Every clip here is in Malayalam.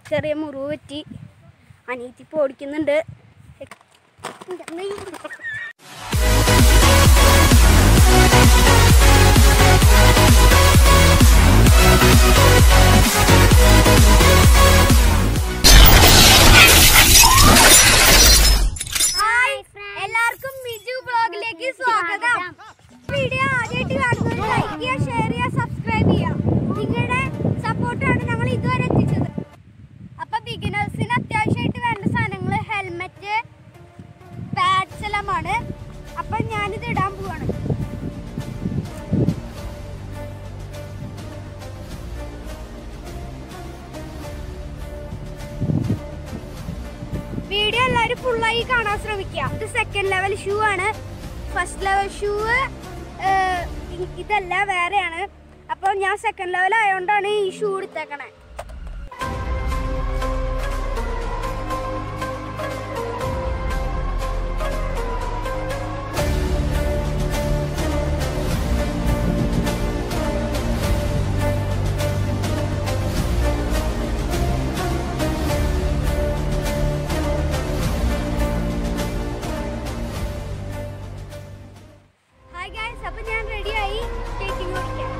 ചെറിയ മുറിവ് പറ്റി. അനിയത്തി ഇപ്പോൾ ഓടിക്കുന്നുണ്ട്. എല്ലാവർക്കും മിജു ബ്ലോഗിലേക്ക് സ്വാഗതം. വീഡിയോ ആദ്യമായിട്ട് കാണുന്നവർ ലൈക്ക് ചെയ്യുക, ഷെയർ ചെയ്യുക, സബ്സ്ക്രൈബ് ചെയ്യുക. നിങ്ങളുടെ സപ്പോർട്ടാണ് ഞങ്ങൾ ഇതുവരെ എത്തിച്ചത്. അപ്പം ബിഗിനേഴ്സിന് അത്യാവശ്യമായിട്ട് വേണ്ട സാധനങ്ങൾ ഹെൽമെറ്റ്, പാഡ്സ് എല്ലാമാണ്. അപ്പം ഞാനിത് ഇടാൻ പോവാണ്. വീഡിയോ എല്ലാവരും ഫുള്ളായി കാണാൻ ശ്രമിക്കുക. ഇത് സെക്കൻഡ് ലെവൽ ഷൂ ആണ്. ഫസ്റ്റ് ലെവൽ ഷൂ ഇതല്ല, വേറെയാണ്. അപ്പോൾ ഞാൻ സെക്കൻഡ് ലെവൽ ആയതുകൊണ്ടാണ് ഈ ഷൂ എടുത്തേക്കണേ. അപ്പം ഞാൻ റെഡിയായി സ്കേറ്റിംഗ് ഓടിക്കാൻ.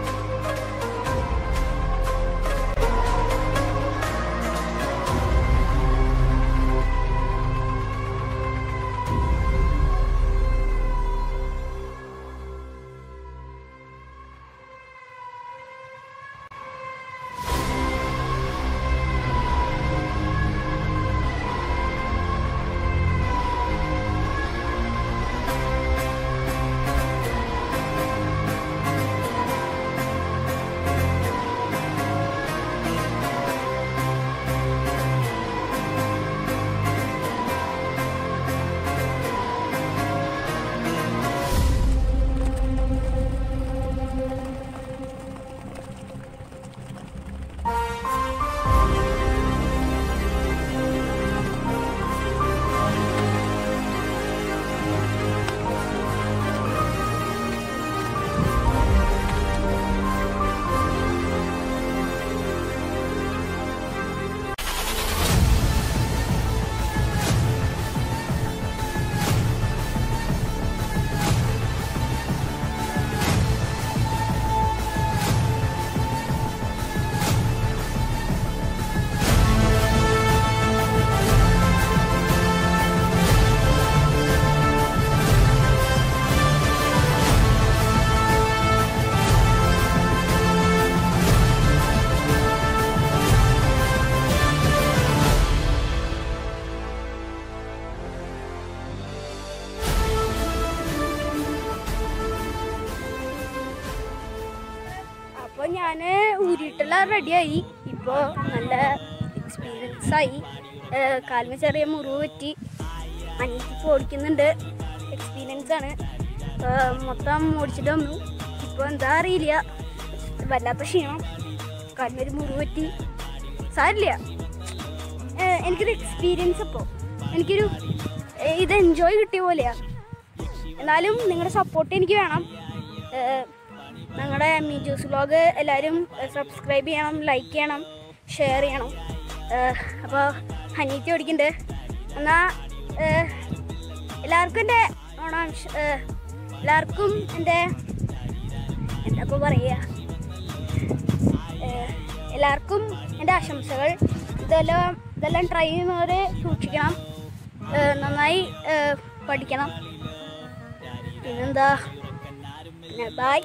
അപ്പോൾ ഞാൻ ഊരിയിട്ടെല്ലാം റെഡിയായി. ഇപ്പോൾ നല്ല എക്സ്പീരിയൻസ് ആയി. കാലിന് ചെറിയ മുറിവ് പറ്റി. അനിയത്തി ഓടിക്കുന്നുണ്ട്. എക്സ്പീരിയൻസ് ആണ്. മൊത്തം ഓടിച്ചിട്ട് വന്നു. ഇപ്പോൾ എന്താ അറിയില്ല, വല്ലാത്ത ക്ഷീണം. കാലിനൊരു മുറിവ് പറ്റി. സാരില്ല, എനിക്കൊരു എക്സ്പീരിയൻസ്. അപ്പോൾ ഇത് എൻജോയ് കിട്ടിയ പോലെയാണ്. എന്നാലും നിങ്ങളുടെ സപ്പോർട്ട് എനിക്ക് വേണം. ഞങ്ങളുടെ മിജൂസ് വ്ലോഗ് എല്ലാവരും സബ്സ്ക്രൈബ് ചെയ്യണം, ലൈക്ക് ചെയ്യണം, ഷെയർ ചെയ്യണം. അപ്പോൾ അനിയത്തി ഓടിക്കുന്നുണ്ട്. എന്നാൽ എല്ലാവർക്കും എൻ്റെ എല്ലാവർക്കും എൻ്റെ എന്താ പറയുക, എല്ലാവർക്കും എൻ്റെ ആശംസകൾ. ഇതെല്ലാം ട്രൈ ചെയ്യുന്നവർ സൂക്ഷിക്കണം, നന്നായി പഠിക്കണം. പിന്നെന്താ, by.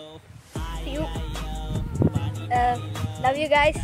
See you. Love you guys.